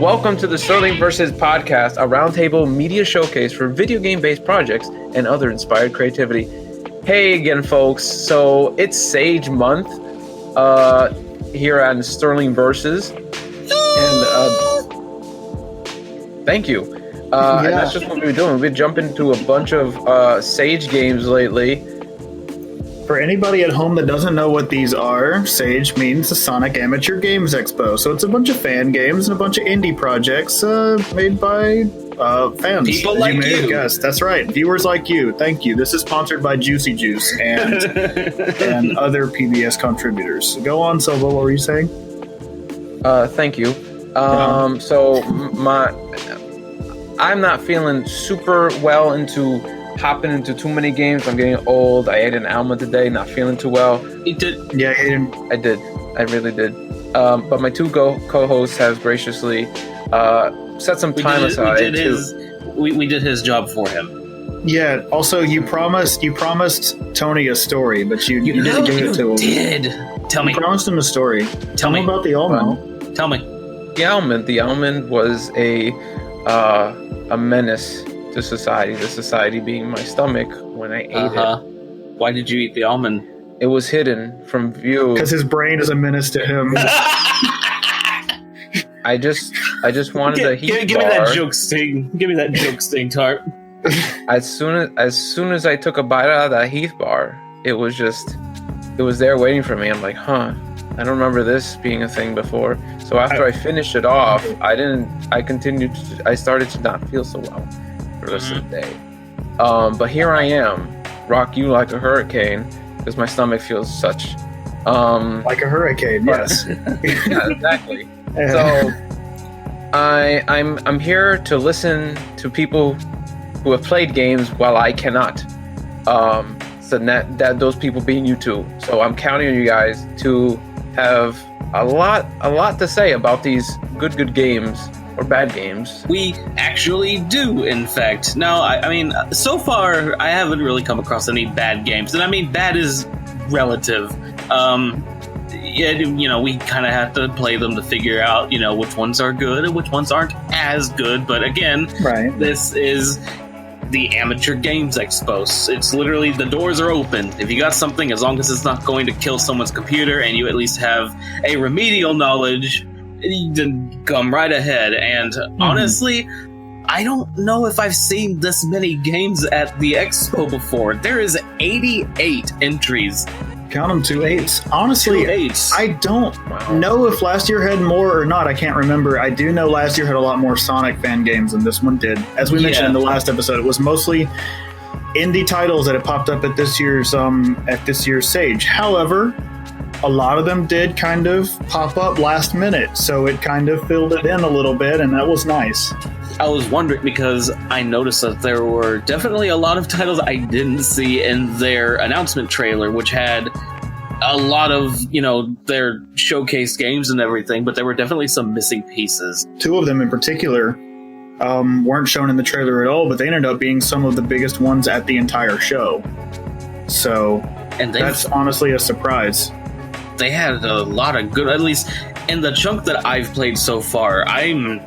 Welcome to the Sterling vs. Podcast, a roundtable media showcase for video game-based projects and other inspired creativity. Hey again, folks. So it's Sage Month here on Sterling Versus. And thank you. And that's just what we've been doing. We've been jumping into a bunch of Sage games lately. For anybody at home that doesn't know what these are, Sage means the Sonic Amateur Games Expo. So it's a bunch of fan games and a bunch of indie projects made by fans. People like you. Guess. That's right. Viewers like you. Thank you. This is sponsored by Juicy Juice and and other PBS contributors. Go on, Silva. What were you saying? Thank you. So I'm not feeling super well into hopping into too many games. I'm getting old. I ate an almond today, not feeling too well. You did? Yeah, I did. I really did. But my two co-hosts have graciously set some time aside. We did his job for him. Yeah. Also, you promised Tony a story, but you didn't give it to him. Did tell me? You promised him a story. Tell me about the almond. Tell me. The almond was a menace to society. The society being my stomach when I ate it. Why did you eat the almond? It was hidden from view. Because his brain is a menace to him. I just wanted a heat bar. Give me that joke sting. Give me that joke sting, Tart. As soon as I took a bite out of that Heath bar, it was there waiting for me. I'm like, I don't remember this being a thing before. So after I finished it off, I started to not feel so well for the rest of the day. But here I am, rock you like a hurricane, because my stomach feels such like a hurricane. Yes. Yeah, exactly. So I'm here to listen to people who have played games while I cannot. So that those people being you two. So I'm counting on you guys to have a lot to say about these good games or bad games. We actually do, in fact. Now, I mean, so far I haven't really come across any bad games, and I mean, bad is relative. We kind of have to play them to figure out, which ones are good and which ones aren't as good. But again, right. This is the Amateur Games Expo. It's literally, the doors are open. If you got something, as long as it's not going to kill someone's computer and you at least have a remedial knowledge, then come right ahead. And honestly, I don't know if I've seen this many games at the expo before. There is 88 entries. Count them, 2 8s. Honestly, 2 8s. I don't know if last year had more or not. I can't remember. I do know last year had a lot more Sonic fan games than this one did. As we mentioned in the last episode, it was mostly indie titles that had popped up at this year's Sage. However, a lot of them did kind of pop up last minute, so it kind of filled it in a little bit, and that was nice. I was wondering because I noticed that there were definitely a lot of titles I didn't see in their announcement trailer, which had a lot of, their showcase games and everything, but there were definitely some missing pieces. 2 of them in particular weren't shown in the trailer at all, but they ended up being some of the biggest ones at the entire show. So, and that's honestly a surprise. They had a lot of good, at least in the chunk that I've played so far, I'm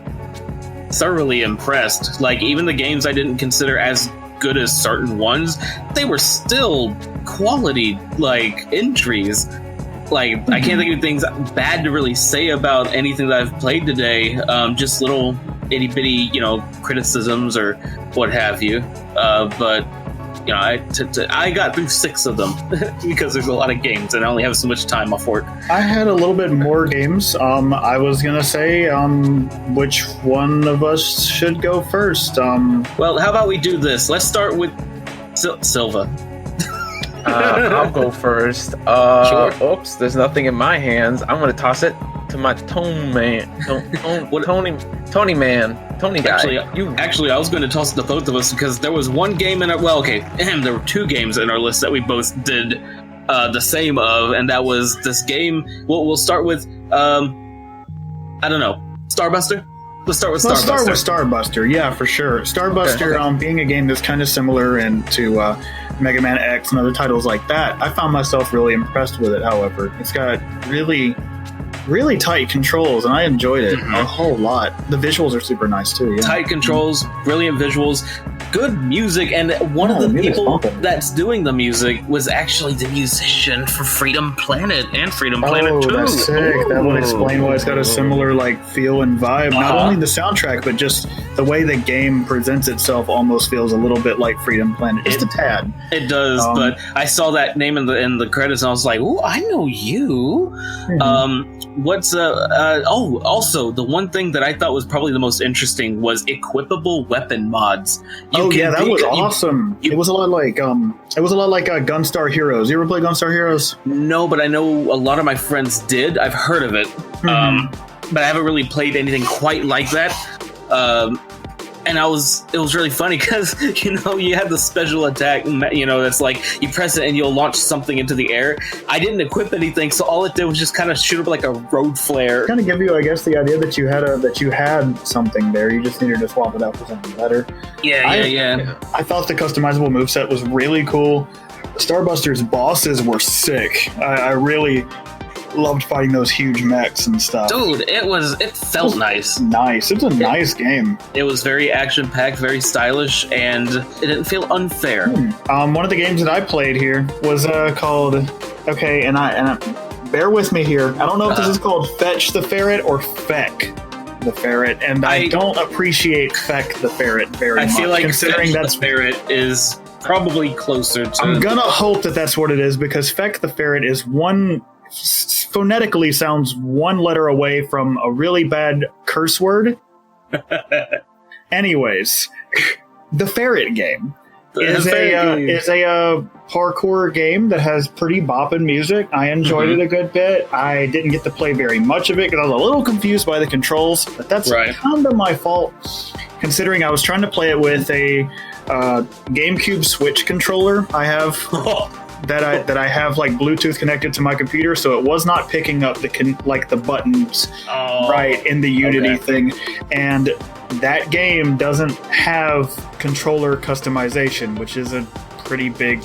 thoroughly impressed. Like, even the games I didn't consider as good as certain ones, they were still quality, entries. I can't think of things bad to really say about anything that I've played today. Just little itty bitty, criticisms or what have you. But I got through 6 of them because there's a lot of games and I only have so much time off work. I had a little bit more games. I was gonna say which one of us should go first. Well, how about we do this? Let's start with Silva. I'll go first. Sure. Oops, there's nothing in my hands. I'm gonna toss it to my Tony man. Tony guy. Actually, I was going to toss it to both of us because there was one game in our... Well, okay, there were 2 games in our list that we both did the same of, and that was this game... We'll start with... I don't know. Starbuster? Let's start with Starbuster. Let's start with Starbuster, yeah, for sure. Starbuster, okay. Being a game that's kind of similar to Mega Man X and other titles like that, I found myself really impressed with it, however. It's got really really tight controls, and I enjoyed it a whole lot. The visuals are super nice too. Yeah. Tight controls, brilliant visuals, good music, and one of the people that's doing the music was actually the musician for Freedom Planet and Freedom Planet 2. That's sick. That would explain why it's got a similar like feel and vibe. Not only the soundtrack, but just the way the game presents itself almost feels a little bit like Freedom Planet, just a tad. It does, but I saw that name in the credits, and I was like, "Oh, I know you." Also, the one thing that I thought was probably the most interesting was equipable weapon mods. That was awesome. It was a lot like Gunstar Heroes. You ever play Gunstar Heroes? No, but I know a lot of my friends did. I've heard of it, but I haven't really played anything quite like that. And it was really funny because, you have the special attack, that's like you press it and you'll launch something into the air. I didn't equip anything, so all it did was just kind of shoot up like a road flare. Kind of give you, I guess, the idea that you had something there. You just needed to swap it out for something better. Yeah. I thought the customizable moveset was really cool. Starbuster's bosses were sick. I really loved fighting those huge mechs and stuff. Dude, it felt nice. Nice. It's a nice game. It was very action-packed, very stylish, and it didn't feel unfair. One of the games that I played here was called, and bear with me here. I don't know if this is called Fetch the Ferret or Feck the Ferret, and I don't appreciate Feck the Ferret very much. I feel like considering Fetch the Ferret is probably closer to... I'm gonna hope that that's what it is, because Feck the Ferret is phonetically sounds one letter away from a really bad curse word. Anyways, the Ferret game is a parkour game that has pretty bopping music. I enjoyed it a good bit. I didn't get to play very much of it because I was a little confused by the controls, but that's kind of my fault, considering I was trying to play it with a GameCube Switch controller I have. That I have like Bluetooth connected to my computer, so it was not picking up the buttons right in the Unity thing, and that game doesn't have controller customization, which is a pretty big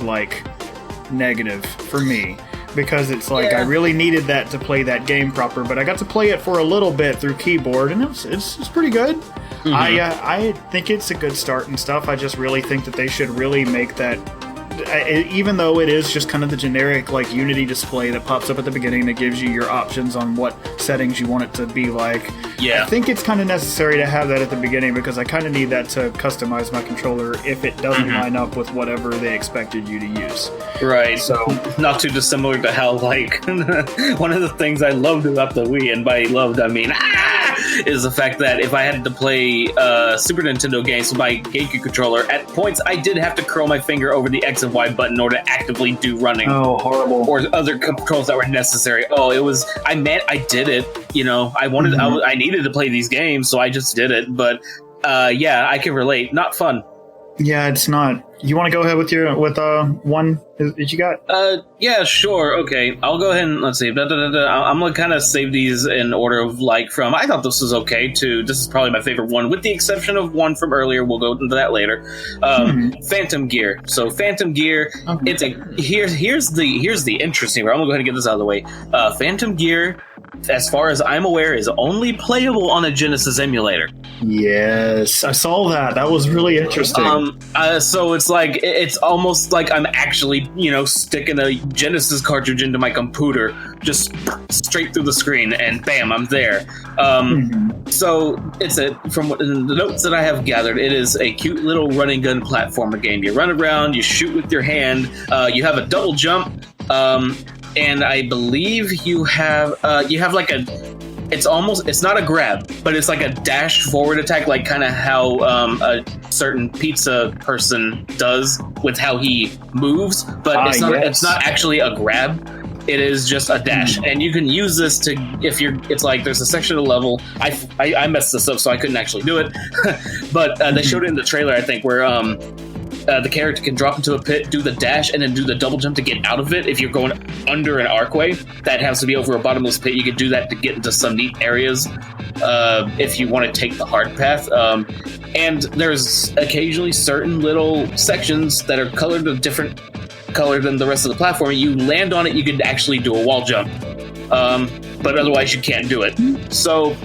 negative for me, because it's I really needed that to play that game proper, but I got to play it for a little bit through keyboard, and it's pretty good. I think it's a good start and stuff. I just really think that they should really make that. Even though it is just kind of the generic Unity display that pops up at the beginning that gives you your options on what settings you want it to be like. I think it's kind of necessary to have that at the beginning, because I kind of need that to customize my controller if it doesn't line up with whatever they expected you to use. Right. So not too dissimilar to how one of the things I loved about the Wii, and by loved I mean is the fact that if I had to play Super Nintendo games with my GameCube controller, at points I did have to curl my finger over the X and Y button in order to actively do running. Oh, horrible. Or other controls that were necessary. I did it. I needed to play these games, so I just did it. But I can relate. Not fun. Yeah, it's not. You want to go ahead with one that you got? Yeah, sure. Okay, I'll go ahead and let's see. I'm gonna kind of save these in order of from. I thought this was okay to. This is probably my favorite one, with the exception of one from earlier. We'll go into that later. Phantom Gear. So Phantom Gear. It's here's the interesting part. I'm gonna go ahead and get this out of the way. Phantom Gear, as far as I'm aware, is only playable on a Genesis emulator. Yes, I saw that. That was really interesting. So it's almost like I'm actually, sticking a Genesis cartridge into my computer, just straight through the screen, and bam, I'm there. So from the notes that I have gathered, it is a cute little running gun platformer game. You run around, you shoot with your hand, you have a double jump, and I believe you have it's not a grab, but it's like a dash forward attack, like kind of how a certain pizza person does with how he moves, but it's not actually a grab. It is just a dash, and you can use this to there's a section of the level. I messed this up, so I couldn't actually do it, but they showed it in the trailer, I think, where the character can drop into a pit, do the dash, and then do the double jump to get out of it. If you're going under an archway that has to be over a bottomless pit, you can do that to get into some neat areas if you want to take the hard path. And there's occasionally certain little sections that are colored a different color than the rest of the platform. You land on it, you can actually do a wall jump. but otherwise you can't do it. So,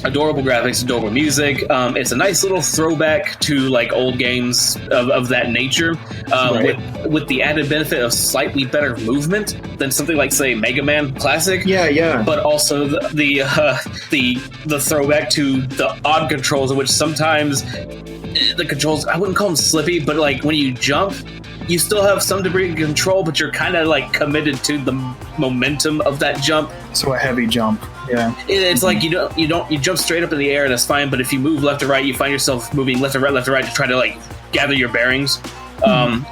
adorable graphics, adorable music. It's a nice little throwback to like old games of that nature, with the added benefit of slightly better movement than something like, say, Mega Man Classic. Yeah. But also the throwback to the odd controls, in which sometimes the controls, I wouldn't call them slippy, but like when you jump, you still have some degree of control, but you're kind of like committed to the momentum of that jump. So a heavy jump, yeah. It's like you jump straight up in the air and that's fine, but if you move left or right, you find yourself moving left or right to try to like gather your bearings.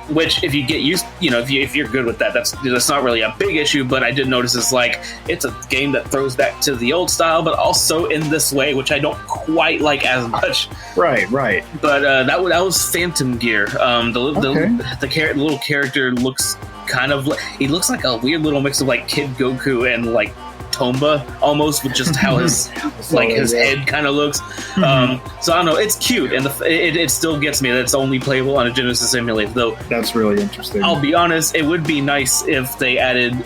Which, if you get used, if you're good with that, that's not really a big issue. But I did notice it's a game that throws back to the old style, but also in this way, which I don't quite like as much. Right. But that was Phantom Gear. The little character looks he looks like a weird little mix of like Kid Goku and like Tomba almost, with just how his his head kind of looks. So I don't know, it's cute, and it still gets me that it's only playable on a Genesis emulator, though. That's really interesting. I'll be honest, it would be nice if they added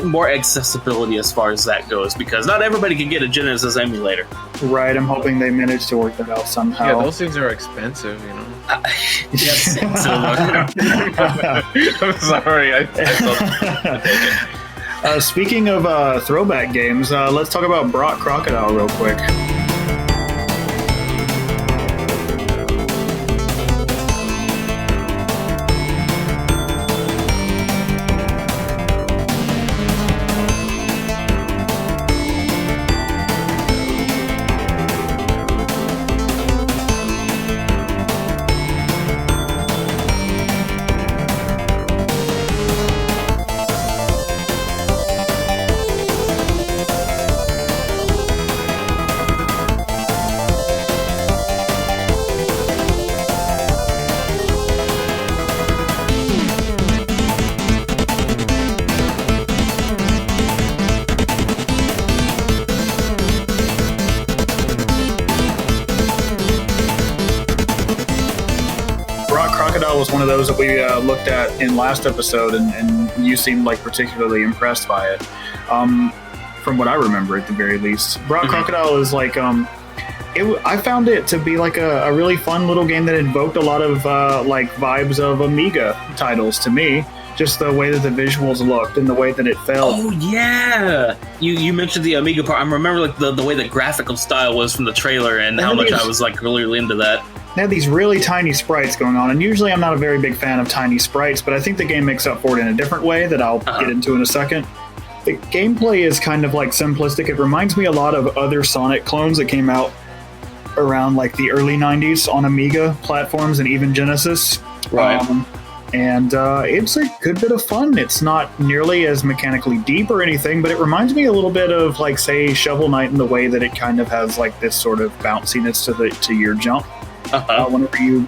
more accessibility as far as that goes, because not everybody can get a Genesis emulator. Right, I'm hoping they manage to work that out somehow. Yeah, those things are expensive, Yes. I'm sorry, I thought speaking of throwback games, let's talk about Brock Crocodile real quick. Was one of those that we looked at in last episode, and you seemed like particularly impressed by it, from what I remember at the very least. Brock Crocodile is like I found it to be like a really fun little game that invoked a lot of like vibes of Amiga titles to me. Just the way that the visuals looked and the way that it felt. Oh yeah, you mentioned the Amiga part. I remember like the way the graphical style was from the trailer, and how much I was like really into that. They had these really tiny sprites going on, and usually I'm not a very big fan of tiny sprites, but I think the game makes up for it in a different way that I'll get into in a second. The gameplay is kind of like simplistic. It reminds me a lot of other Sonic clones that came out around like the early 90s on Amiga platforms and even Genesis. Right. And it's a good bit of fun. It's not nearly as mechanically deep or anything, but it reminds me a little bit of, like, say, Shovel Knight in the way that it kind of has like this sort of bounciness to your jump whenever you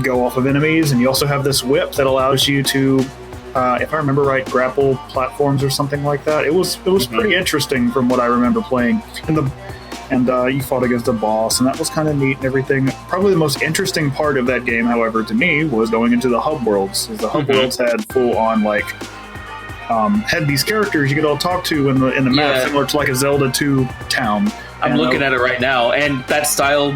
go off of enemies. And you also have this whip that allows you to, if I remember right, grapple platforms or something like that. It was pretty interesting from what I remember playing. And you fought against a boss, and that was kind of neat and everything. Probably the most interesting part of that game, however, to me, was going into the hub worlds. The hub worlds had full-on, like, had these characters you could all talk to in the map, similar to like a Zelda 2 town. I'm looking at it right now, and that style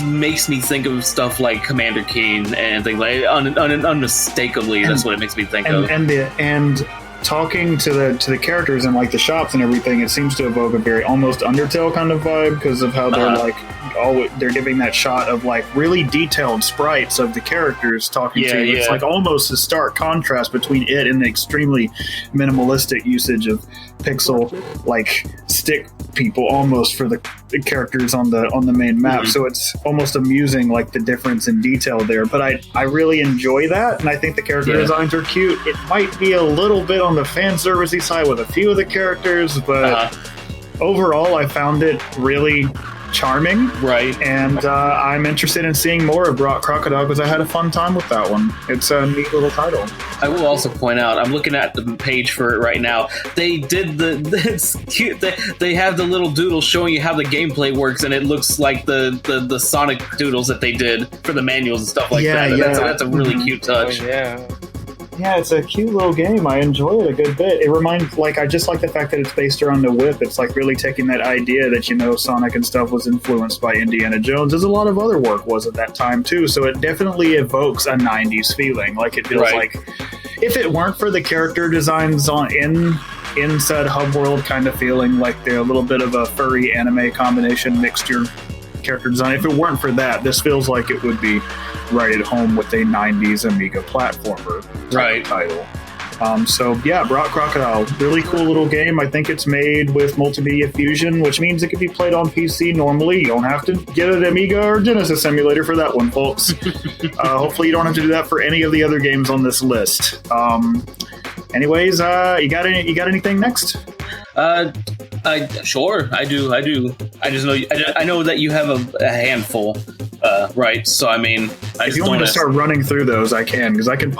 makes me think of stuff like Commander Keen and things like unmistakably. That's what it makes me think of. And talking to the characters and like the shops and everything, it seems to evoke a very almost Undertale kind of vibe because of how they're like they're giving that shot of like really detailed sprites of the characters talking to you. It's like almost a stark contrast between it and the extremely minimalistic usage of pixel like stick people almost for the characters on the main map. So it's almost amusing, like the difference in detail there. But I really enjoy that, and I think the character designs are cute. It might be a little bit on the fan servicey side with a few of the characters, but overall I found it really charming. Right. And I'm interested in seeing more of Brock Crocodile because I had a fun time with that one. It's a neat little title. I will also point out, I'm looking at the page for it right now. They did it's cute. They have the little doodle showing you how the gameplay works, and it looks like the Sonic doodles that they did for the manuals and stuff like that. And that's a really cute touch. Oh, yeah. Yeah, it's a cute little game. I enjoy it a good bit. It reminds, I just like the fact that it's based around the whip. It's really taking that idea that, Sonic and stuff was influenced by Indiana Jones, as a lot of other work was at that time, too. So it definitely evokes a 90s feeling. It feels like if it weren't for the character designs in said hub world kind of feeling, they're a little bit of a furry anime combination mixture character design. If it weren't for that, this feels like it would be right at home with a 90s Amiga platformer title. So yeah, Brock Crocodile, really cool little game. I think it's made with multimedia fusion, which means it can be played on PC normally. You don't have to get an Amiga or Genesis emulator for that one, folks. Hopefully you don't have to do that for any of the other games on this list. Anyways, you got anything next? Sure, I do. I just know I know that you have a handful, right? So I mean, if you want me to start running through those, I can, because I can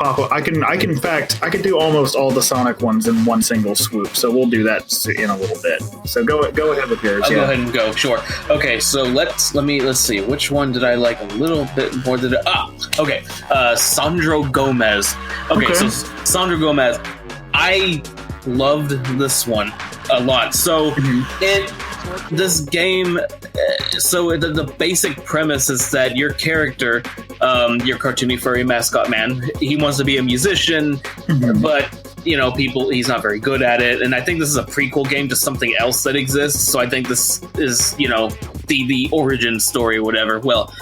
in fact, I could do almost all the Sonic ones in one single swoop. So we'll do that in a little bit. So go ahead with yours. I'll go ahead and go. Sure. Okay. So let's see. Which one did I like a little bit more? Okay. Sandro Gomez. Okay. So Sandro Gomez, I loved this one a lot. So this game, so the basic premise is that your character, your cartoony furry mascot man, he wants to be a musician, but he's not very good at it. And I think this is a prequel game to something else that exists. So I think this is, the origin story or whatever. Well,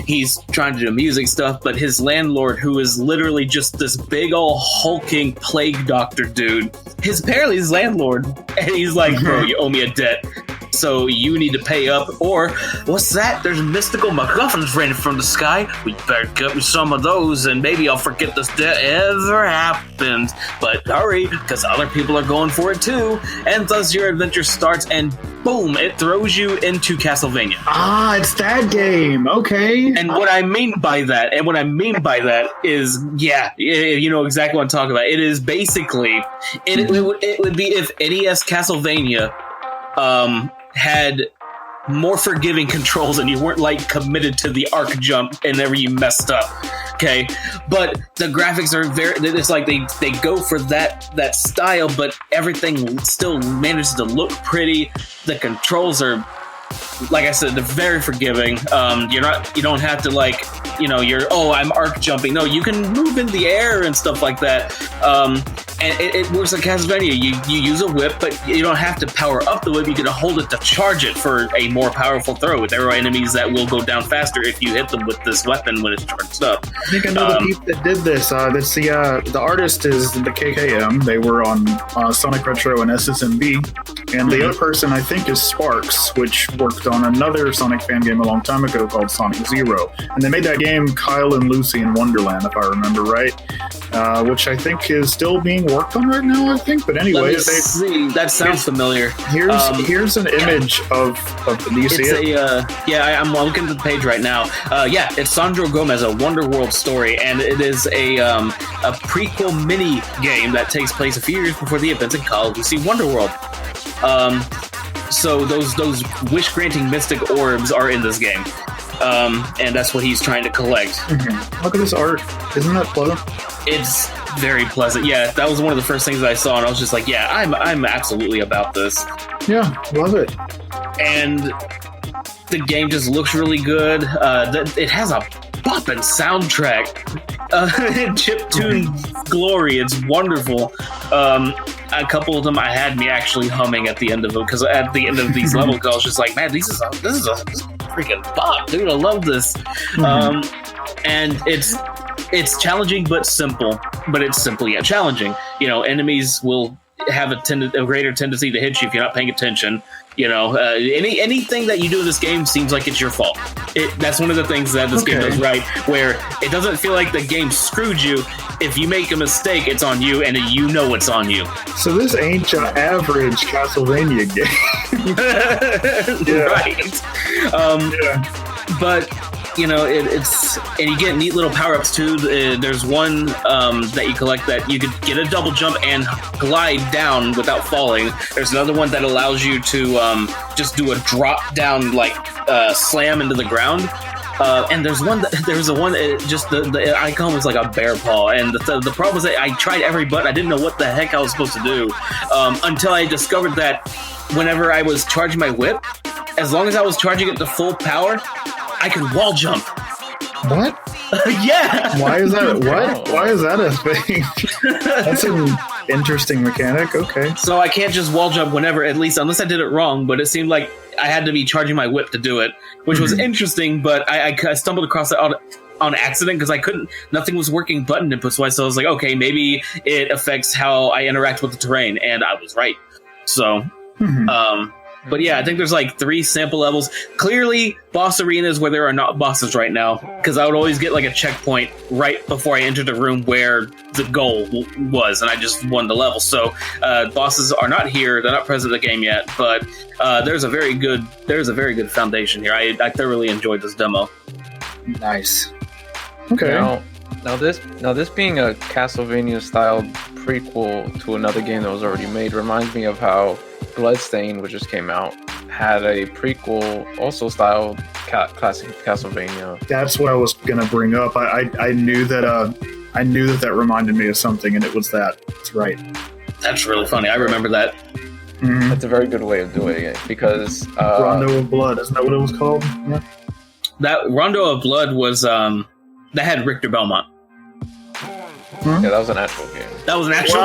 he's trying to do music stuff, but his landlord, who is literally just this big old hulking plague doctor dude, apparently his landlord, and he's like, bro, you owe me a debt, so you need to pay up, or what's that? There's mystical MacGuffins raining from the sky. We better get me some of those, and maybe I'll forget this debt ever happened. But hurry, because other people are going for it too. And thus your adventure starts, and boom, it throws you into Castlevania. Ah, it's that game. Okay. And what I mean by that is, you know exactly what I'm talking about. It is basically, it would be if NES Castlevania had more forgiving controls and you weren't committed to the arc jump whenever you messed up. Okay, but the graphics are it's they go for that style, but everything still manages to look pretty. The controls are, like I said, they're very forgiving. You don't have to I'm arc jumping. No, you can move in the air and stuff like that. And it works like Castlevania. You use a whip, but you don't have to power up the whip. You can hold it to charge it for a more powerful throw. There are enemies that will go down faster if you hit them with this weapon when it's charged up. I think I know the people that did this. That's the artist is the KKM. They were on Sonic Retro and SSMB. And the other person, I think, is Sparks, which worked on another Sonic fan game a long time ago called Sonic Zero. And they made that game Kyle and Lucy in Wonderland, if I remember right, which I think is still being worked on right now, I think. But anyway, that sounds familiar. Here's an image of do you see it? I'm looking at the page right now. It's Sandro Gomez, A Wonder World Story, and it is a prequel mini game that takes place a few years before the events in Call of Duty Wonder World. So those wish-granting mystic orbs are in this game, and that's what he's trying to collect. Look at this art! Isn't that pleasant? It's very pleasant. Yeah, that was one of the first things I saw, and I was just like, yeah, I'm absolutely about this. Yeah, love it. And the game just looks really good. It has a bopping soundtrack. Chiptune glory. It's wonderful. A couple of them I had me actually humming at the end of it, because at the end of these levels, I was just like, man, this is a freaking bop, dude. I love this. And it's challenging but simple. But it's simple yet challenging. Enemies will have a greater tendency to hit you if you're not paying attention. Anything that you do in this game seems like it's your fault. That's one of the things that this game does right, where it doesn't feel like the game screwed you. If you make a mistake, it's on you, and you know it's on you. So this ain't your average Castlevania game. Right. But it's, and you get neat little power-ups too. There's one that you collect that you could get a double jump and glide down without falling. There's another one that allows you to just do a drop down, slam into the ground. And there's one. Just the icon was like a bear paw, and the problem was that I tried every button. I didn't know what the heck I was supposed to do until I discovered that whenever I was charging my whip, as long as I was charging it to full power, I could wall jump. What? Yeah. Why is that? What? Why is that a thing? That's an interesting mechanic. Okay. So I can't just wall jump whenever, at least unless I did it wrong. But it seemed like I had to be charging my whip to do it, which was interesting. But I stumbled across it on accident because I couldn't. Nothing was working button inputs wise. So I was like, okay, maybe it affects how I interact with the terrain, and I was right. So. But yeah, I think there's like 3 sample levels. Clearly, boss arenas where there are not bosses right now, because I would always get like a checkpoint right before I entered the room where the goal was, and I just won the level. So bosses are not here; they're not present in the game yet. But there's a very good foundation here. I thoroughly enjoyed this demo. Nice. Okay. Now this being a Castlevania style prequel to another game that was already made reminds me of how Bloodstained, which just came out, had a prequel also styled classic Castlevania. That's what I was gonna bring up. I knew that reminded me of something, and it was that. That's right. That's really funny. I remember that. Mm-hmm. That's a very good way of doing it because Rondo of Blood, isn't that what it was called? Yeah. That Rondo of Blood was that had Richter Belmont. Yeah, that was an actual game. That was an actual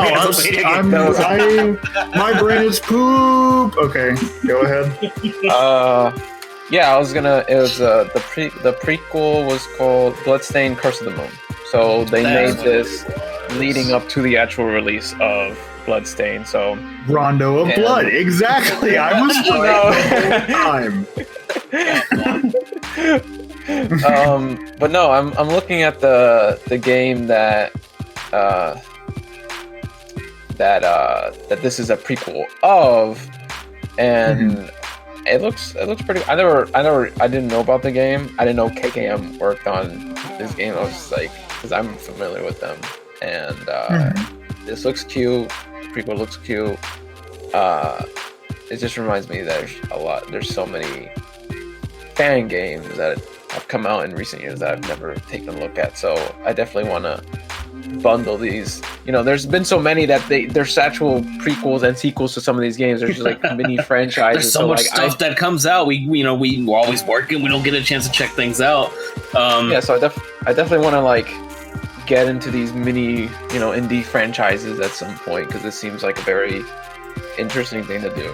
game. My brain is poop. Okay, go ahead. Yeah, I was gonna. It was the prequel was called Bloodstained: Curse of the Moon. So they made this leading up to the actual release of Bloodstained. So Rondo of Blood, exactly. I was right the whole time. But no, I'm looking at the game that this is a prequel of, and it looks pretty. I didn't know about the game. I didn't know KKM worked on this game. I was like, because I'm familiar with them, and this looks cute. The prequel looks cute. It just reminds me that there's so many fan games that have come out in recent years that I've never taken a look at. So I definitely want to bundle these. There's been so many that there's actual prequels and sequels to some of these games. There's just like mini franchises. There's so much stuff that comes out. We're always working. We don't get a chance to check things out. So I definitely want to like get into these mini indie franchises at some point, because this seems like a very interesting thing to do.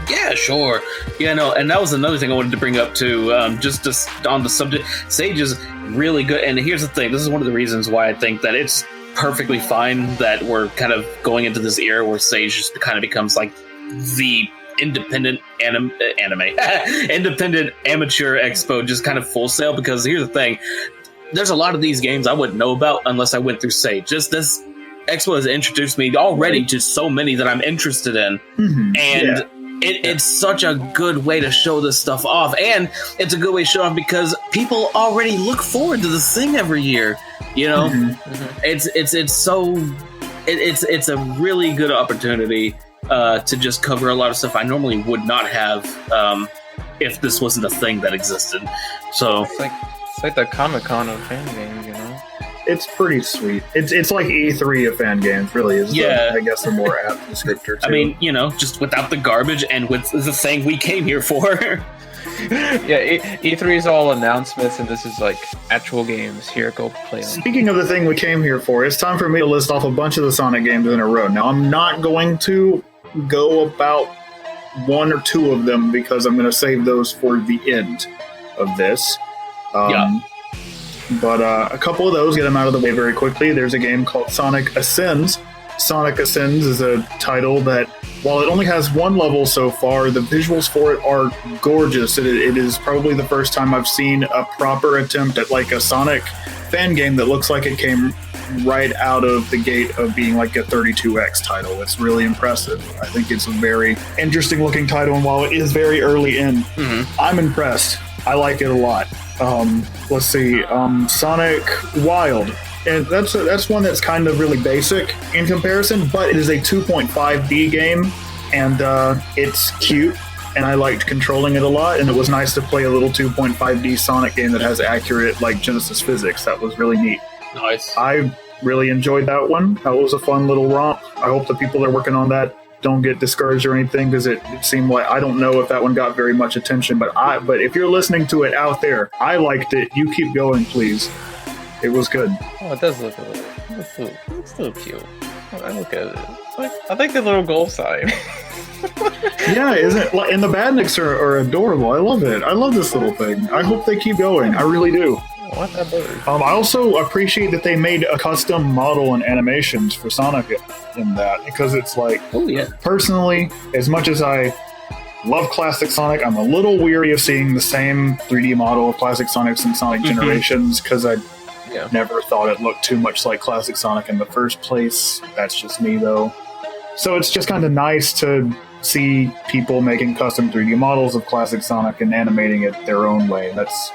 Yeah, sure. Yeah, no, and that was another thing I wanted to bring up too. Just on the subject, Sage is really good. And here's the thing: this is one of the reasons why I think that it's perfectly fine that we're kind of going into this era where Sage just kind of becomes like the independent independent amateur expo, just kind of full sale. Because here's the thing: there's a lot of these games I wouldn't know about unless I went through Sage. Just this expo has introduced me already to so many that I'm interested in, and. Yeah. It's such a good way to show this stuff off, and it's a good way to show off because people already look forward to this thing every year. It's a really good opportunity to just cover a lot of stuff I normally would not have if this wasn't a thing that existed. So it's like the Comic-Con of fan games, It's pretty sweet. It's like E3 of fan games, really. I guess the more apt descriptor, too. I mean, just without the garbage and with the thing we came here for. Yeah, E3 is all announcements, and this is like actual games. Here, go play them. Speaking of the thing we came here for, it's time for me to list off a bunch of the Sonic games in a row. Now, I'm not going to go about 1 or 2 of them because I'm going to save those for the end of this. But a couple of those, get them out of the way very quickly. There's a game called Sonic Ascends. Sonic Ascends is a title that, while it only has 1 level so far, the visuals for it are gorgeous. It is probably the first time I've seen a proper attempt at like a Sonic fan game that looks like it came right out of the gate of being like a 32X title. It's really impressive. I think it's a very interesting looking title, and while it is very early in, I'm impressed. I like it a lot. Let's see, Sonic Wild, and that's one that's kind of really basic in comparison, but it is a 2.5D game, and it's cute. and I liked controlling it a lot, and it was nice to play a little 2.5D Sonic game that has accurate, like, Genesis physics. That was really neat. Nice. I really enjoyed that one. That was a fun little romp. I hope the people that are working on that don't get discouraged or anything, because it seemed like, I don't know if that one got very much attention, but if you're listening to it out there, I liked it. You keep going, please. It was good. Oh, it does look a little. It's still cute. I look at it. I think the little gold sign. Yeah, isn't it? And the badniks are adorable. I love it. I love this little thing. I hope they keep going. I really do. I want that bird. I also appreciate that they made a custom model and animations for Sonic in that, because it's like, oh yeah. Personally, as much as I love classic Sonic, I'm a little weary of seeing the same 3D model of classic Sonics and Sonic Generations, because I never thought it looked too much like classic Sonic in the first place. That's just me, though. So it's just kind of nice to see people making custom 3D models of classic Sonic and animating it their own way. That's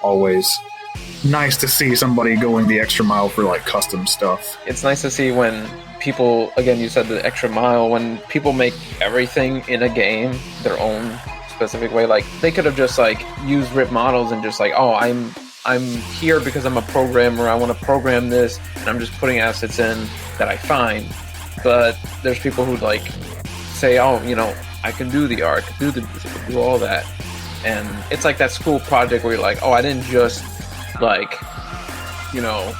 always nice to see somebody going the extra mile for, like, custom stuff. It's nice to see when people, again, you said the extra mile, when people make everything in a game their own specific way. Like, they could have just, like, used rip models and just, like, oh, I'm here because I'm a programmer, I want to program this, and I'm just putting assets in that I find. But there's people who, like, say, oh, you know, I can do the art, do the music, do all that. And it's like that school project where you're like, oh, I didn't just, like, you know,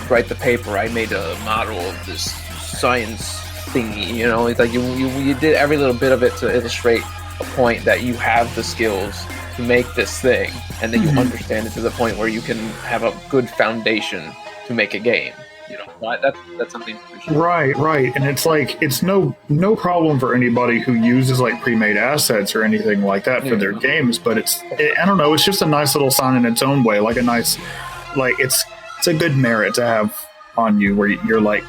write the paper. I made a model of this science thingy, you know. It's like you did every little bit of it to illustrate a point that you have the skills to make this thing, and then you understand it to the point where you can have a good foundation to make a game. You know, that's something to appreciate. Right, and it's like, it's no problem for anybody who uses, like, pre-made assets or anything like that for their games, but I don't know, it's just a nice little sign in its own way, like a nice, like, it's a good merit to have on you, where you're like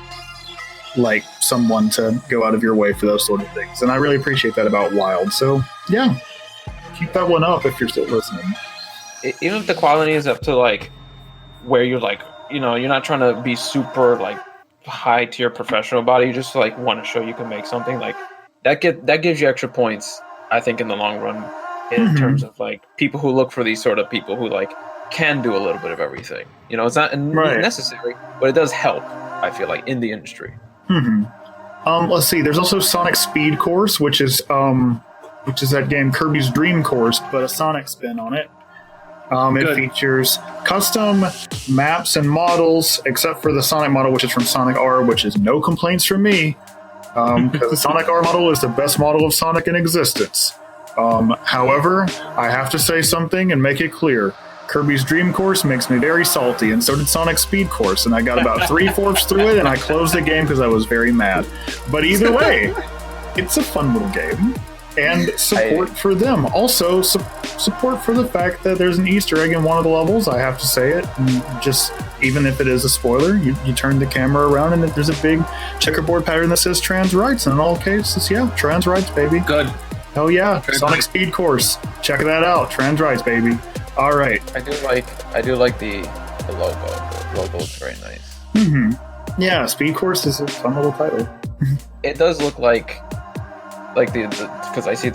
someone to go out of your way for those sort of things, and I really appreciate that about Wild. So yeah, keep that one up if you're still listening. Even if the quality is up to, like, where you're like, you know, you're not trying to be super, like, high tier professional about it. You just, like, want to show you can make something like that. That gives you extra points, I think, in the long run, in terms of, like, people who look for these sort of people who, like, can do a little bit of everything. You know, it's not necessary, but it does help, I feel like, in the industry. Let's see. There's also Sonic Speed Course, which is that game Kirby's Dream Course, but a Sonic spin on it. It features custom maps and models, except for the Sonic model, which is from Sonic R, which is no complaints from me, because the Sonic R model is the best model of Sonic in existence. However, I have to say something and make it clear. Kirby's Dream Course makes me very salty, and so did Sonic Speed Course, and I got about 3/4 through it, and I closed the game because I was very mad. But either way, it's a fun little game. And support for them. Also, support for the fact that there's an Easter egg in one of the levels. I have to say it. And just, even if it is a spoiler, you turn the camera around and there's a big checkerboard pattern that says trans rights. And in all cases, yeah, trans rights, baby. Good. Hell yeah. Sonic Speed Course. Check that out. Trans rights, baby. All right. I do like the logo. The logo is very nice. Yeah, Speed Course is a fun little title. It does look like the because I see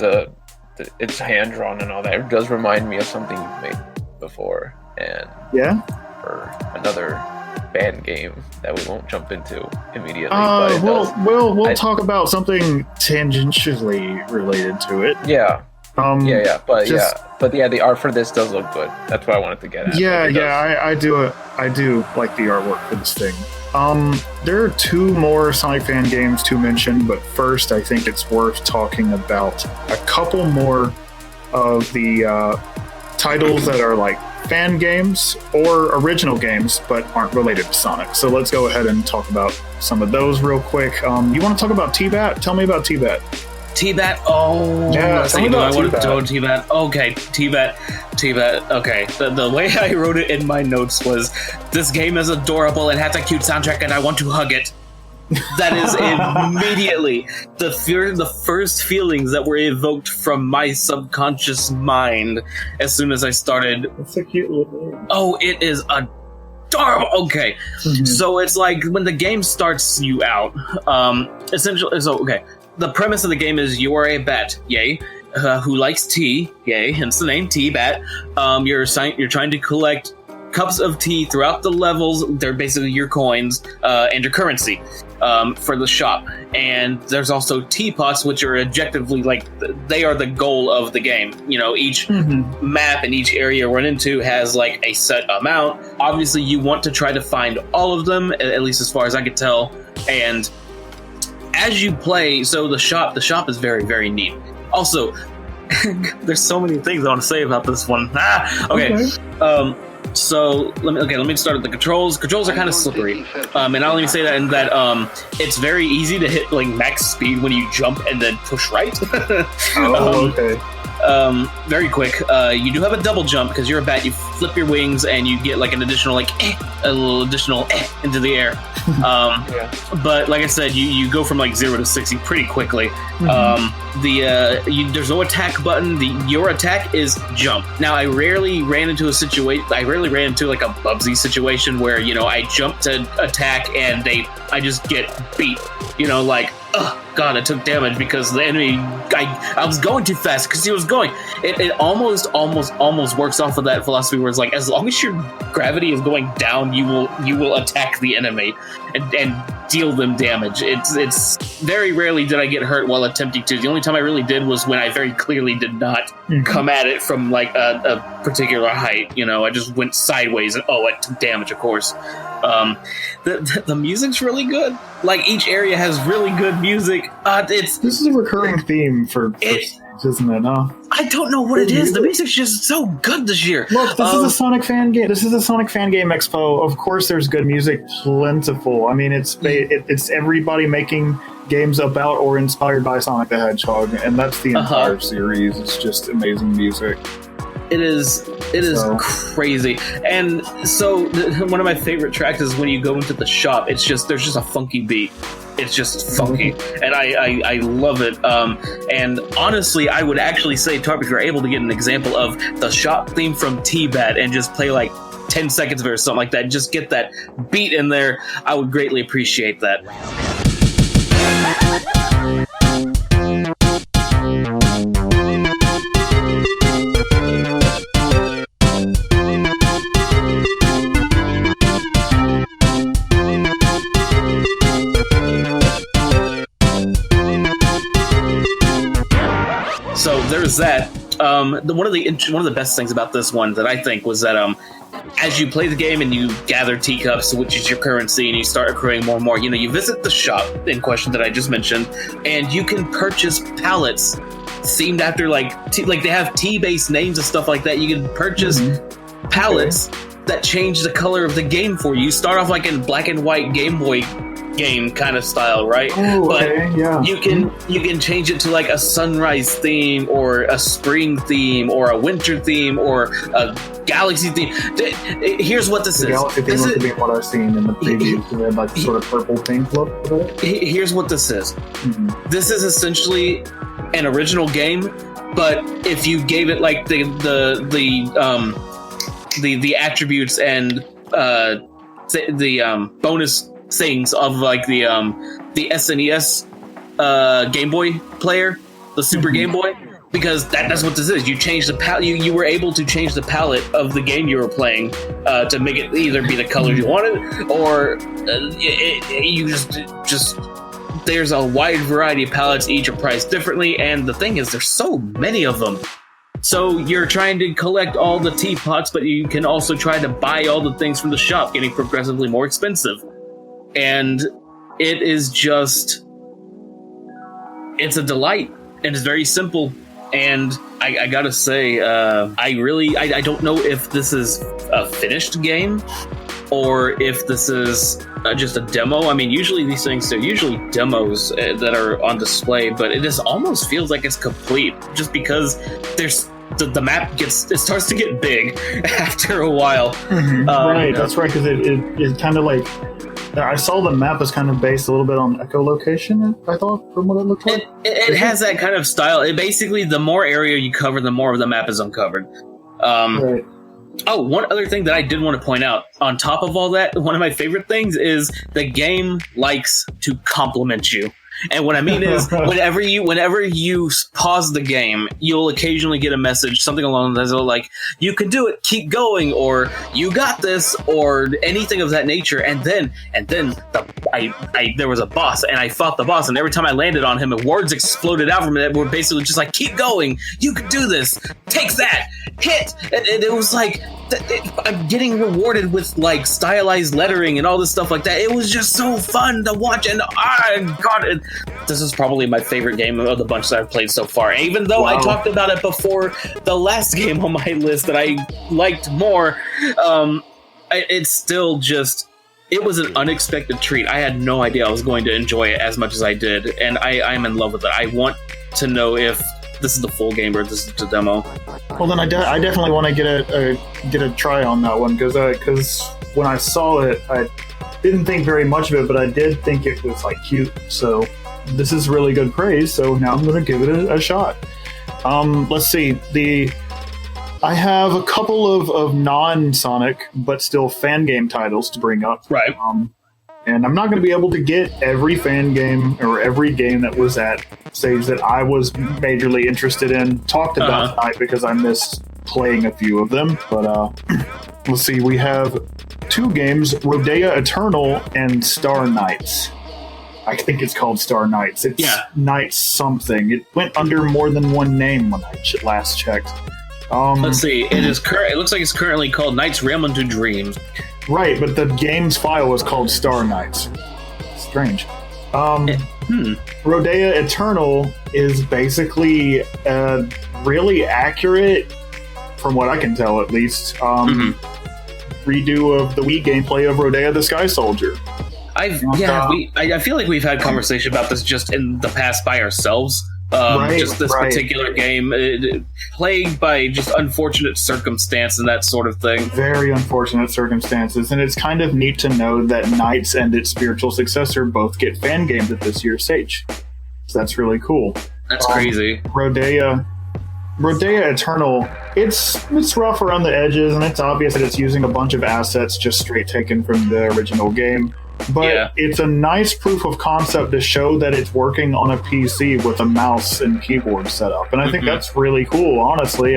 it's hand drawn and all that. It does remind me of something you've made before, and for another band game that we won't jump into immediately. But we'll talk about something tangentially related to it. But the art for this does look good. That's what I wanted to get at. I do like the artwork for this thing. There are two more Sonic fan games to mention, but first I think it's worth talking about a couple more of the titles that are like fan games or original games but aren't related to Sonic. So let's go ahead and talk about some of those real quick. You want to talk about Teabat? Tell me about Teabat. Teabat? Oh, yeah. Tell me about Teabat. Okay, Teabat. Okay, the way I wrote it in my notes was, this game is adorable and has a cute soundtrack and I want to hug it. That is immediately the first feelings that were evoked from my subconscious mind as soon as I started. It's a cute little name. Oh, it is adorable. Okay, so it's like when the game starts you out, essentially. So okay. The premise of the game is you are a bat, yay, who likes tea, yay, hence the name Teabat. You're trying to collect cups of tea throughout the levels. They're basically your coins and your currency for the shop. And there's also teapots, which are objectively like they are the goal of the game. You know, each map and each area you run into has like a set amount. Obviously, you want to try to find all of them, at least as far as I could tell. And as you play, so the shop is very, very neat. Also, there's so many things I want to say about this one. Okay. So let me start with the controls. Controls are kind of slippery, and I'll even say that in that it's very easy to hit like max speed when you jump and then push right. Okay. Very quick. You do have a double jump because you're a bat. You flip your wings and you get like an additional a little additional into the air. But like I said, you go from like 0 to 60 pretty quickly. There's no attack button. Your attack is jump. Now I rarely ran into like a Bubsy situation where, you know, I jump to attack and I just get beat. You know, like, oh god, I took damage because the enemy, I was going too fast because he was going. It almost works off of that philosophy where it's like, as long as your gravity is going down, you will attack the enemy and deal them damage. It's very rarely did I get hurt while attempting to. The only time I really did was when I very clearly did not come at it from like a particular height. You know, I just went sideways and I took damage, of course. The music's really good. Like, each area has really good music. This is a recurring theme for isn't it? I don't know what it is. The music's just so good this year. Look, this is a Sonic fan game. This is a Sonic fan game expo. Of course, there's good music, plentiful. I mean, it's everybody making games about or inspired by Sonic the Hedgehog, and that's the entire series. It's just amazing music. It is crazy. And so one of my favorite tracks is when you go into the shop. There's just a funky beat. It's just funky, and I love it. And honestly, I would actually say, Tarp, if you're able to get an example of the shop theme from Teabat and just play like 10 seconds of it or something like that, just get that beat in there, I would greatly appreciate that. So there's that. One of the best things about this one that I think was that as you play the game and you gather teacups, which is your currency, and you start accruing more and more, you know, you visit the shop in question that I just mentioned, and you can purchase pallets themed after like they have tea-based names and stuff like that. You can purchase pallets that change the color of the game for you. You start off like in black and white Game Boy game kind of style, right? You can change it to like a sunrise theme or a spring theme or a winter theme or a galaxy theme. Here's what this is. Galaxy theme must have been what I've seen in the previews. They had like sort of purple pink look to it. Here's what this is. This is essentially an original game, but if you gave it like the attributes and the bonus things of like the SNES Game Boy player, the Super Game Boy, because that's what this is. You change the palette. You were able to change the palette of the game you were playing to make it either be the color you wanted, or you just there's a wide variety of palettes. Each are priced differently, and the thing is, there's so many of them. So you're trying to collect all the teapots, but you can also try to buy all the things from the shop, getting progressively more expensive. And it is just, it's a delight, and it's very simple. And I gotta say, I don't know if this is a finished game or if this is just a demo. I mean, usually these things, they're usually demos that are on display, but it just almost feels like it's complete, just because there's the map starts to get big after a while. Right, that's right, because it kind of like, I saw the map is kind of based a little bit on echolocation, I thought, from what it looked like. It has that kind of style. It basically, the more area you cover, the more of the map is uncovered. Right. Oh, one other thing that I did want to point out, on top of all that, one of my favorite things is the game likes to compliment you. And what I mean is, whenever you pause the game, you'll occasionally get a message, something along those lines, like, you can do it, keep going, or you got this, or anything of that nature. And then there was a boss, and I fought the boss, and every time I landed on him, words exploded out from it that were basically just like, keep going, you can do this, take that, hit. And it was like, I'm getting rewarded with like stylized lettering and all this stuff like that. It was just so fun to watch, and God, this is probably my favorite game of the bunch that I've played so far. Even though I talked about it before, the last game on my list that I liked more, it's still just, it was an unexpected treat. I had no idea I was going to enjoy it as much as I did, and I'm in love with it. I want to know if this is the full game or this is the demo. Well, then I definitely want to get a try on that one, because when I saw it, I didn't think very much of it, but I did think it was like cute. So this is really good praise. So now I'm going to give it a shot. Let's see. I have a couple of non-Sonic but still fan game titles to bring up. Right. And I'm not going to be able to get every fan game or every game that was at stage that I was majorly interested in talked about tonight, because I missed playing a few of them. But let's see, we have two games, Rodea Eternal and Star Knights. I think it's called Star Knights. It's Knights something. It went under more than one name when I last checked. Let's see, it looks like it's currently called Knights Realm into Dreams. Right, but the game's file was called Star Knights. Strange. Rodea Eternal is basically a really accurate, from what I can tell at least, redo of the Wii gameplay of Rodea the Sky Soldier. I feel like we've had conversation about this just in the past by ourselves. Just this particular game, plagued by just unfortunate circumstance and that sort of thing. Very unfortunate circumstances, and it's kind of neat to know that Knights and its spiritual successor both get fan games at this year's stage. So that's really cool. That's crazy. Rodea Eternal, it's rough around the edges, and it's obvious that it's using a bunch of assets just straight taken from the original game. But it's a nice proof of concept to show that it's working on a PC with a mouse and keyboard setup. And I think that's really cool, honestly.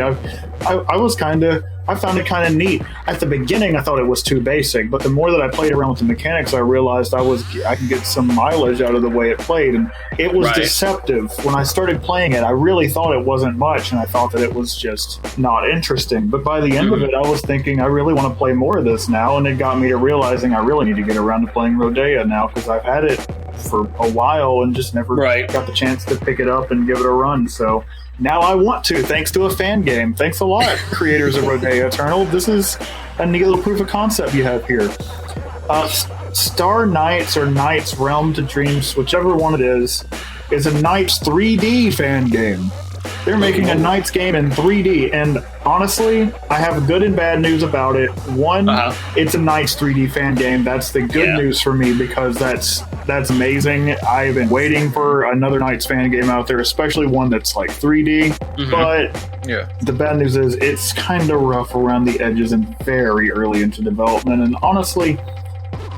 I found it kind of neat. At the beginning, I thought it was too basic, but the more that I played around with the mechanics, I realized I could get some mileage out of the way it played. And it was deceptive. When I started playing it, I really thought it wasn't much, and I thought that it was just not interesting. But by the end of it, I was thinking, I really want to play more of this now, and it got me to realizing I really need to get around to playing Rodea now, because I've had it for a while and just never got the chance to pick it up and give it a run. So now I want to, thanks to a fan game. Thanks a lot, creators of Rodea Eternal. This is a neat little proof of concept you have here. Star Knights or Knights Realm to Dreams, whichever one it is a Knights 3D fan game. They're making a Knights game in 3D, and honestly, I have good and bad news about it. One, it's a Knights 3D fan game. That's the good news for me, because that's amazing. I've been waiting for another Knights fan game out there, especially one that's like 3D. But the bad news is it's kind of rough around the edges and very early into development. And honestly,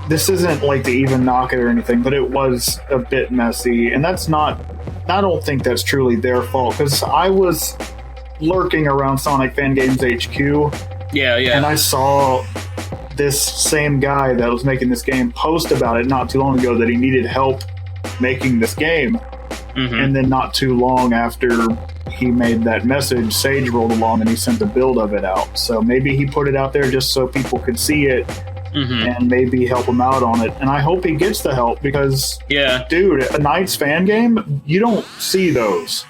this isn't like to even knock it or anything, but it was a bit messy, and that's not. I don't think that's truly their fault, because I was lurking around Sonic Fan Games HQ. And I saw this same guy that was making this game post about it not too long ago, that he needed help making this game. And then not too long after he made that message, Sage rolled along and he sent a build of it out. So maybe he put it out there just so people could see it. And maybe help him out on it. And I hope he gets the help, because, dude, a Knights fan game, you don't see those.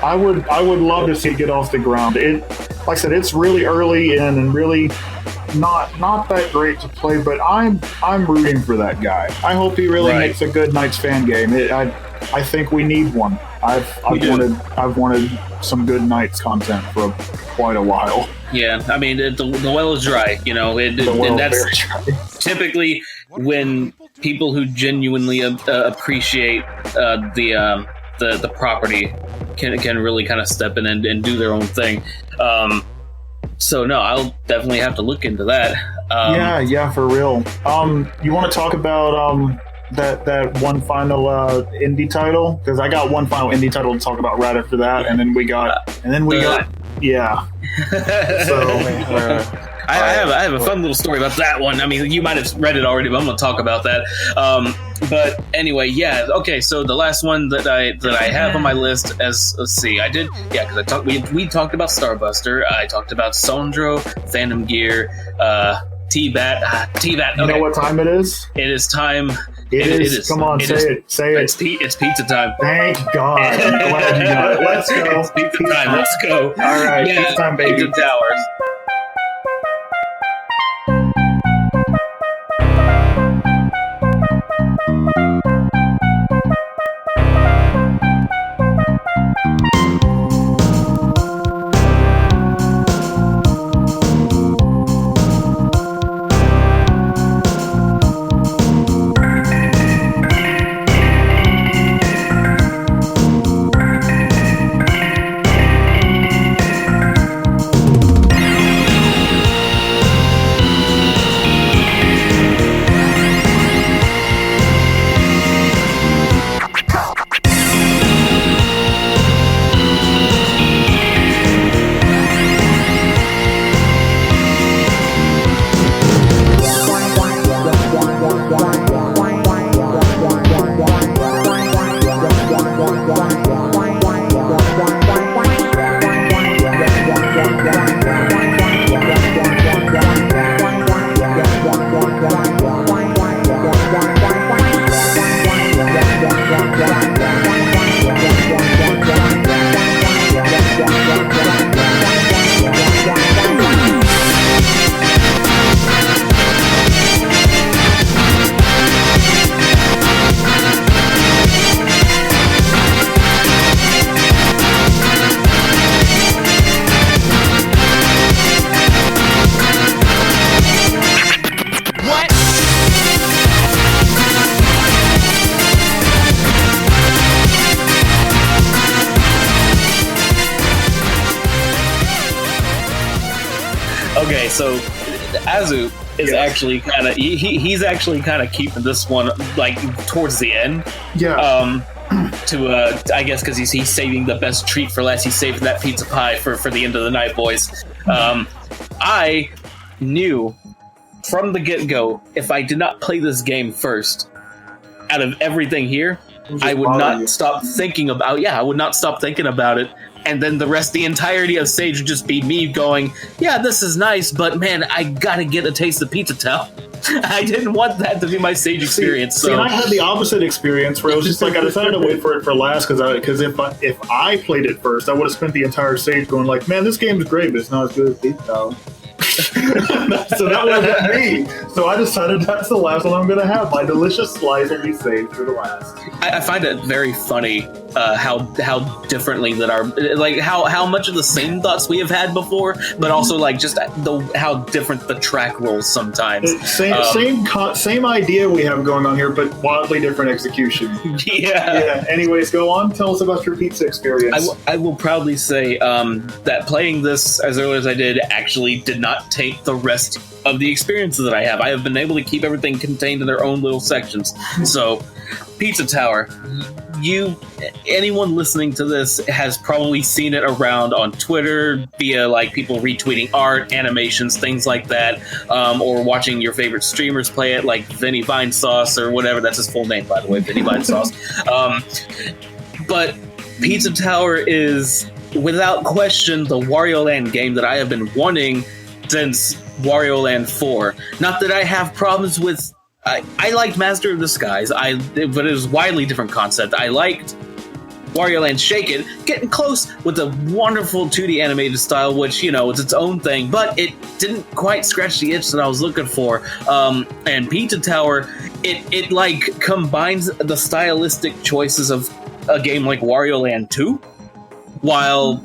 I would love to see it get off the ground. Like I said, it's really early in and really not that great to play, but I'm rooting for that guy. I hope he really makes a good Knights fan game. I think we need one. I've wanted some good Knights content for quite a while. Yeah, I mean, the well is dry, you know, and that's typically when people who genuinely appreciate the property can really kind of step in and do their own thing. So no, I'll definitely have to look into that. Yeah, for real. You want to talk about that one final indie title? Because I got one final indie title to talk about right after that, and then we got yeah. So. I have a fun little story about that one. I mean, you might have read it already, but I'm going to talk about that. But anyway, yeah. Okay, so the last one that I have on my list, let's see, because we talked about Starbuster. I talked about Sondro, Phantom Gear, Teabat. Teabat. Okay. You know what time it is? It is time. It is. Come on, say it. It's pizza time. Thank God. I'm glad you got it. Let's go. It's pizza time. Let's go. All right. Yeah, pizza time, baby. Pizza Towers. Okay, so Azu is actually kind of he's actually kind of keeping this one like towards the end. Yeah. I guess because he's saving the best treat for last. He's saving that pizza pie for the end of the night, boys. I knew from the get-go, if I did not play this game first, out of everything here, I would not stop thinking about. Yeah, I would not stop thinking about it. And then the entirety of Sage would just be me going, yeah, this is nice, but man, I gotta get a taste of Pizza Town. I didn't want that to be my Sage experience. See, and I had the opposite experience where it was just like I decided to wait for it for last because if I played it first, I would have spent the entire Sage going like, man, this game's great, but it's not as good as Pizza Town. So that wasn't me. So I decided that's the last one I'm going to have. My delicious slice will be saved for the last. I find it very funny how differently that our like how much of the same thoughts we have had before, but also like just how different the track rolls sometimes. Same idea we have going on here, but wildly different execution. Yeah. Anyways, go on. Tell us about your pizza experience. I will proudly say that playing this as early as I did actually did not take the rest of the experiences that I have. I have been able to keep everything contained in their own little sections. So, Pizza Tower, anyone listening to this has probably seen it around on Twitter via like people retweeting art, animations, things like that, or watching your favorite streamers play it, like Vinny Vinesauce or whatever. That's his full name, by the way, Vinny Vinesauce. But Pizza Tower is, without question, the Wario Land game that I have been wanting since Wario Land 4. Not that I have problems with... I liked Master of Disguise, but it was a widely different concept. I liked Wario Land Shake It, getting close with the wonderful 2D animated style, which, you know, it's its own thing, but it didn't quite scratch the itch that I was looking for. And Pizza Tower, it like combines the stylistic choices of a game like Wario Land 2, while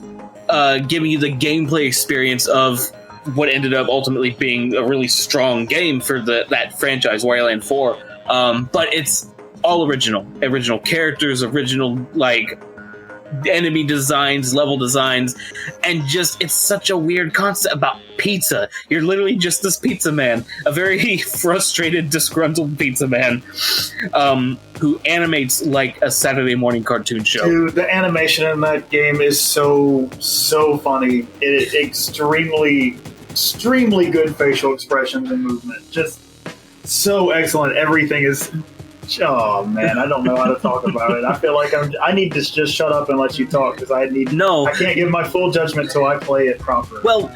giving you the gameplay experience of what ended up ultimately being a really strong game for that franchise, Wario Land 4. But it's all original characters, original like enemy designs, level designs, and just it's such a weird concept about pizza. You're literally just this pizza man, a very frustrated, disgruntled pizza man, who animates like a Saturday morning cartoon show. Dude, the animation in that game is so funny. It extremely good facial expressions and movement. Just so excellent. Everything is. Oh man, I don't know how to talk about it. I feel like I need to just shut up and let you talk because I can't give my full judgment till I play it properly. Well,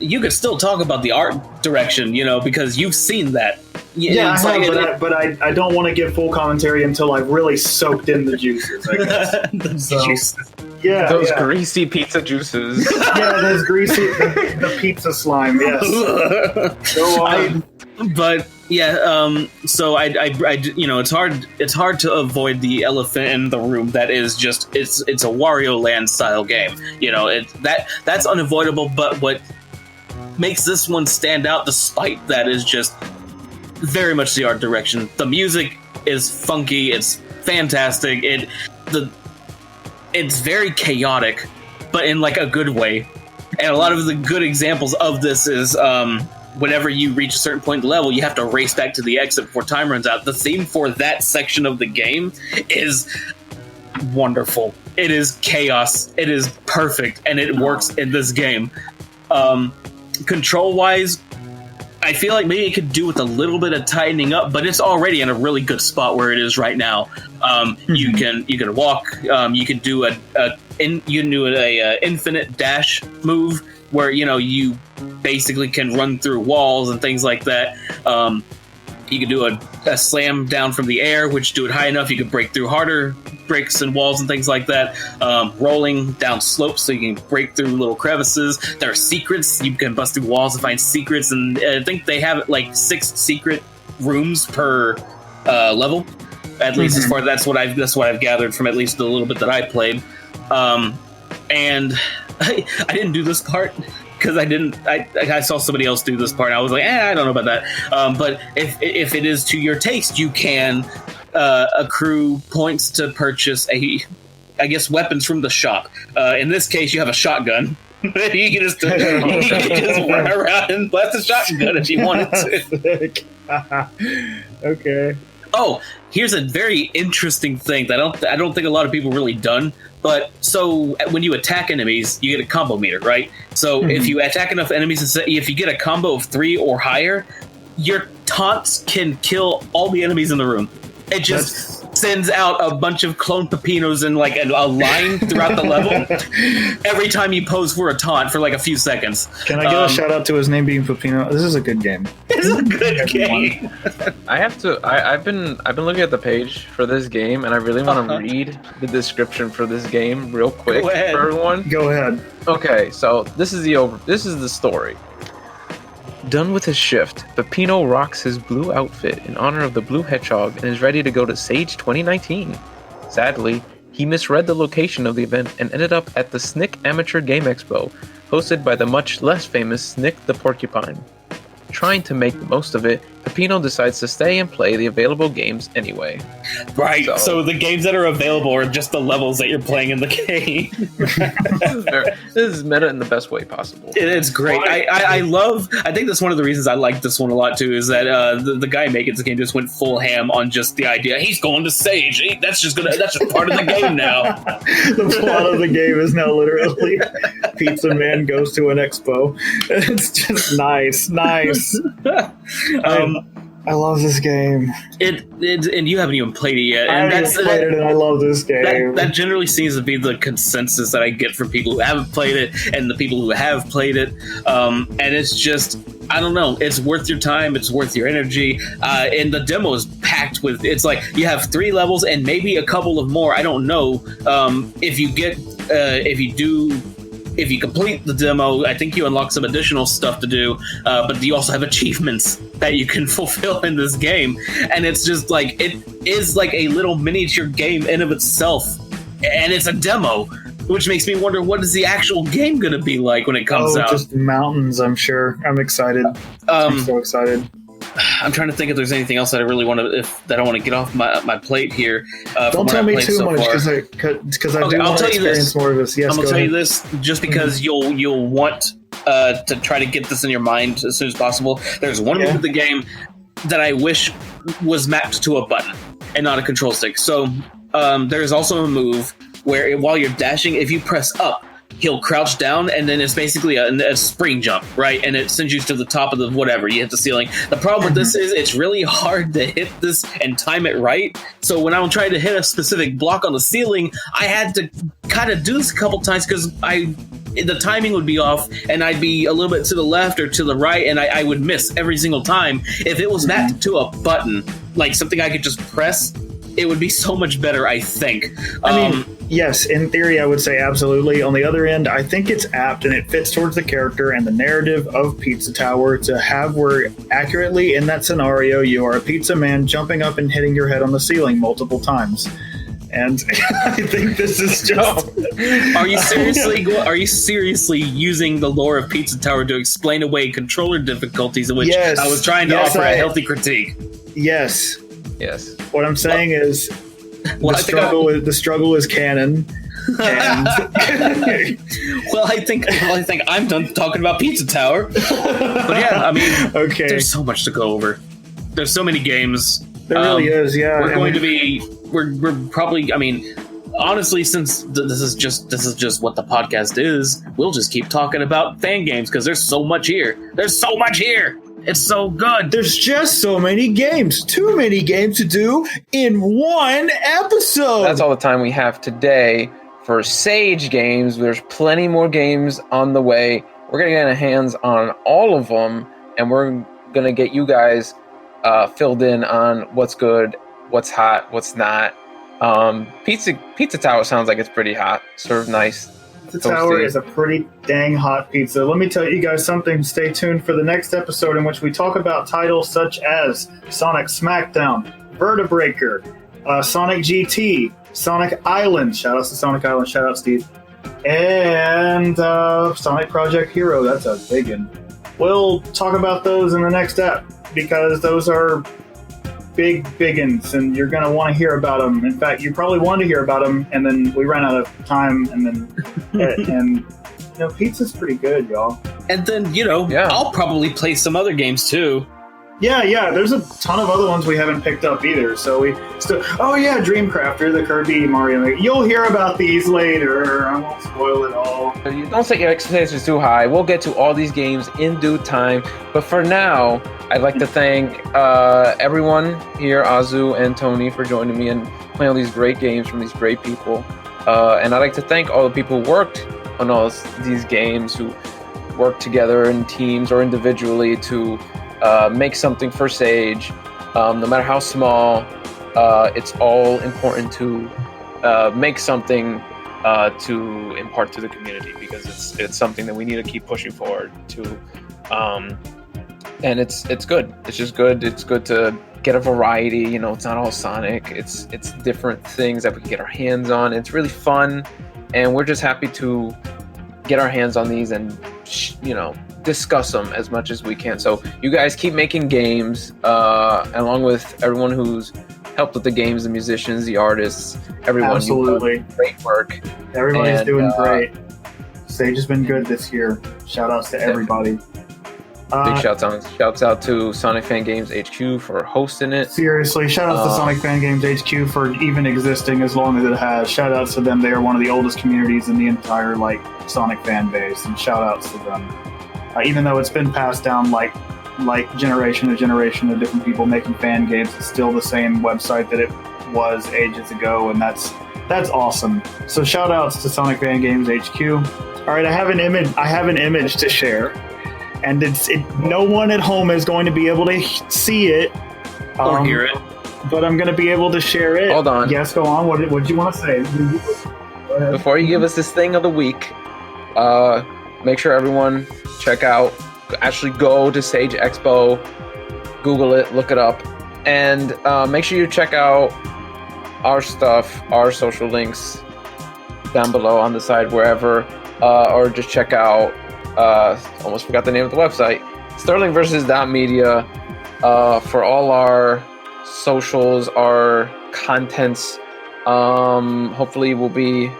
you could still talk about the art direction, because you've seen that. Yeah, but I don't want to give full commentary until I've really soaked in the juices, I guess. Juices. Yeah, those greasy pizza juices. Yeah, those greasy the pizza slime. Yes. Go on. But yeah, so I it's hard to avoid the elephant in the room that is just it's a Wario Land style game. That's unavoidable. But what makes this one stand out, despite that, is just very much the art direction. The music is funky. It's fantastic. It's very chaotic, but in like a good way. And a lot of the good examples of this is whenever you reach a certain point in the level, you have to race back to the exit before time runs out. The theme for that section of the game is wonderful. It is chaos. It is perfect, and it works in this game. Control-wise, I feel like maybe it could do with a little bit of tightening up, but it's already in a really good spot where it is right now. You can walk. You can do a infinite dash move where you basically can run through walls and things like that. You can do a slam down from the air, which do it high enough you can break through harder bricks and walls and things like that. Rolling down slopes so you can break through little crevices. There are secrets. You can bust through walls to find secrets, and I think they have like 6 secret rooms per level. At least as far that's what I've gathered from at least the little bit that I played. And I didn't do this part because I saw somebody else do this part, and I was like, I don't know about that. But if it is to your taste, you can accrue points to purchase weapons from the shop. In this case, you have a shotgun. You can just run around and blast a shotgun if you wanted to. Okay. Oh, here's a very interesting thing that I don't think a lot of people really done. But so when you attack enemies, you get a combo meter, right? So if you attack enough enemies, if you get a combo of 3 or higher, your taunts can kill all the enemies in the room. It just sends out a bunch of clone pepinos in like a line throughout the level every time you pose for a taunt for like a few seconds. Can I give a shout out to his name being Pepino? This is a good game. This is a good game. I've been looking at the page for this game, and I really want to read the description for this game real quick for everyone. Go ahead. Okay, so this is the story. Done with his shift, Peppino rocks his blue outfit in honor of the blue hedgehog and is ready to go to Sage 2019. Sadly, he misread the location of the event and ended up at the SNCC Amateur Game Expo, hosted by the much less famous SNCC the Porcupine. Trying to make the most of it, Peppino decides to stay and play the available games anyway. Right, so the games that are available are just the levels that you're playing in the game. This is meta in the best way possible. It's great. I think that's one of the reasons I like this one a lot too, is that the guy making this game just went full ham on just the idea, he's going to Sage. That's just part of the game now. The plot of the game is now literally Pizza Man goes to an expo. It's just nice. I love this game. And you haven't even played it yet. And I played it, and I love this game. That generally seems to be the consensus that I get from people who haven't played it and the people who have played it. And it's just, I don't know. It's worth your time. It's worth your energy. And the demo is packed with. It's like you have 3 levels and maybe a couple of more. I don't know. If you complete the demo, I think you unlock some additional stuff to do, but you also have achievements that you can fulfill in this game. And it's just like, it is like a little miniature game in of itself. And it's a demo, which makes me wonder, what is the actual game going to be like when it comes out? Just mountains, I'm sure. I'm excited. I'm so excited. I'm trying to think if there's anything else that I really want to get off my plate here. Don't tell me too much because I do want to experience more of this. Yes, I'm gonna tell you this just because you'll want to try to get this in your mind as soon as possible. There's one move of the game that I wish was mapped to a button and not a control stick. So there's also a move where while you're dashing, if you press up, he'll crouch down, and then it's basically a spring jump, right? And it sends you to the top of the whatever. You hit the ceiling. The problem with this is it's really hard to hit this and time it right. So when I'm trying to hit a specific block on the ceiling, I had to kind of do this a couple times because the timing would be off, and I'd be a little bit to the left or to the right, and I would miss every single time. If it was mapped to a button, like something I could just press, it would be so much better, I think. I mean, yes, in theory, I would say absolutely. On the other end, I think it's apt and it fits towards the character and the narrative of Pizza Tower to have where accurately in that scenario, you are a pizza man jumping up and hitting your head on the ceiling multiple times. And I think this is just... Are you seriously using the lore of Pizza Tower to explain away controller difficulties in which I was trying to offer a healthy critique? Yes. Yes. What I'm saying is the struggle is canon. And I think I'm done talking about Pizza Tower. But yeah, I mean, there's so much to go over. There's so many games. There really is, yeah. We're probably, I mean, honestly, since this is just what the podcast is, we'll just keep talking about fan games because there's so much here. There's so much here. It's so good. There's just so many games. Too many games to do in one episode. That's all the time we have today for Sage games. There's plenty more games on the way. We're going to get our hands on all of them, and we're going to get you guys filled in on what's good, what's hot, what's not. Pizza Tower sounds like it's pretty hot. Served nice. Pizza Tower is a pretty dang hot pizza. Let me tell you guys something. Stay tuned for the next episode in which we talk about titles such as Sonic Smackdown, Vertebreaker, Sonic GT, Sonic Island. Shout out to Sonic Island. Shout out Steve. And Sonic Project Hero. That's a big one. We'll talk about those in the next ep because those are big-uns, and you're going to want to hear about them. In fact, you probably wanted to hear about them, and then we ran out of time, and then, pizza's pretty good, y'all. And then, I'll probably play some other games, too. Yeah, there's a ton of other ones we haven't picked up either, so we still... Oh, yeah, Dreamcrafter, the Kirby Mario... You'll hear about these later. I won't spoil it all. Don't set your expectations too high. We'll get to all these games in due time, but for now... I'd like to thank everyone here, Azu and Tony, for joining me and playing all these great games from these great people. And I'd like to thank all the people who worked on all these games, who worked together in teams or individually to make something for Sage. No matter how small, it's all important to make something to impart to the community because it's something that we need to keep pushing forward to. And it's good. It's just good. It's good to get a variety. It's not all Sonic. It's different things that we can get our hands on. It's really fun, and we're just happy to get our hands on these and discuss them as much as we can. So you guys keep making games, along with everyone who's helped with the games, the musicians, the artists, everyone. Absolutely, great work. Everybody's doing great. Sage has been good this year. Shout outs to everybody. Big shouts out to Sonic Fan Games HQ for hosting it. Seriously, shout outs to Sonic Fan Games HQ for even existing as long as it has. Shout outs to them. They are one of the oldest communities in the entire Sonic fan base, and shout outs to them. Even though it's been passed down like generation to generation of different people making fan games, it's still the same website that it was ages ago, and that's awesome. So shout outs to Sonic Fan Games HQ. All right, I have an image to share. And no one at home is going to be able to see it or hear it, but I'm going to be able to share it. Hold on. Yes, go on. What did you want to say? Before you give us this thing of the week, make sure everyone actually go to Sage Expo, Google it, look it up, and make sure you check out our stuff, our social links down below on the side, wherever, or just check out. Almost forgot the name of the website. Sterling vs. Media. for all our socials, our contents. Hopefully we'll be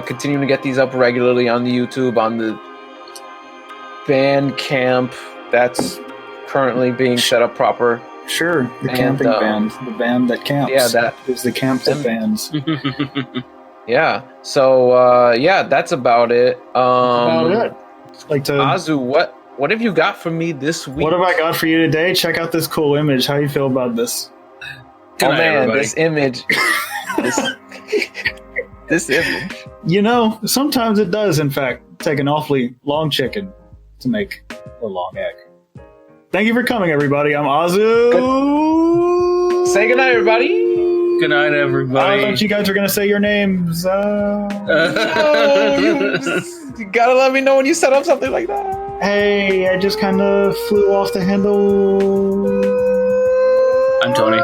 continuing to get these up regularly on the YouTube, on the Bandcamp. That's currently being set up proper. Sure, the camping band, the band that camps. Yeah, that is the camp that bands. Yeah. So that's about it. About it. Like to Azu, what have you got for me this week? What have I got for you today? Check out this cool image. How you feel about this? Good night, everybody. This image. This image. You know, sometimes it does, in fact, take an awfully long chicken to make a long egg. Thank you for coming, everybody. I'm Azu. Say goodnight, everybody. Good night, everybody. I thought you guys were going to say your names. You gotta let me know when you set up something like that. Hey, I just kind of flew off the handle. I'm Tony.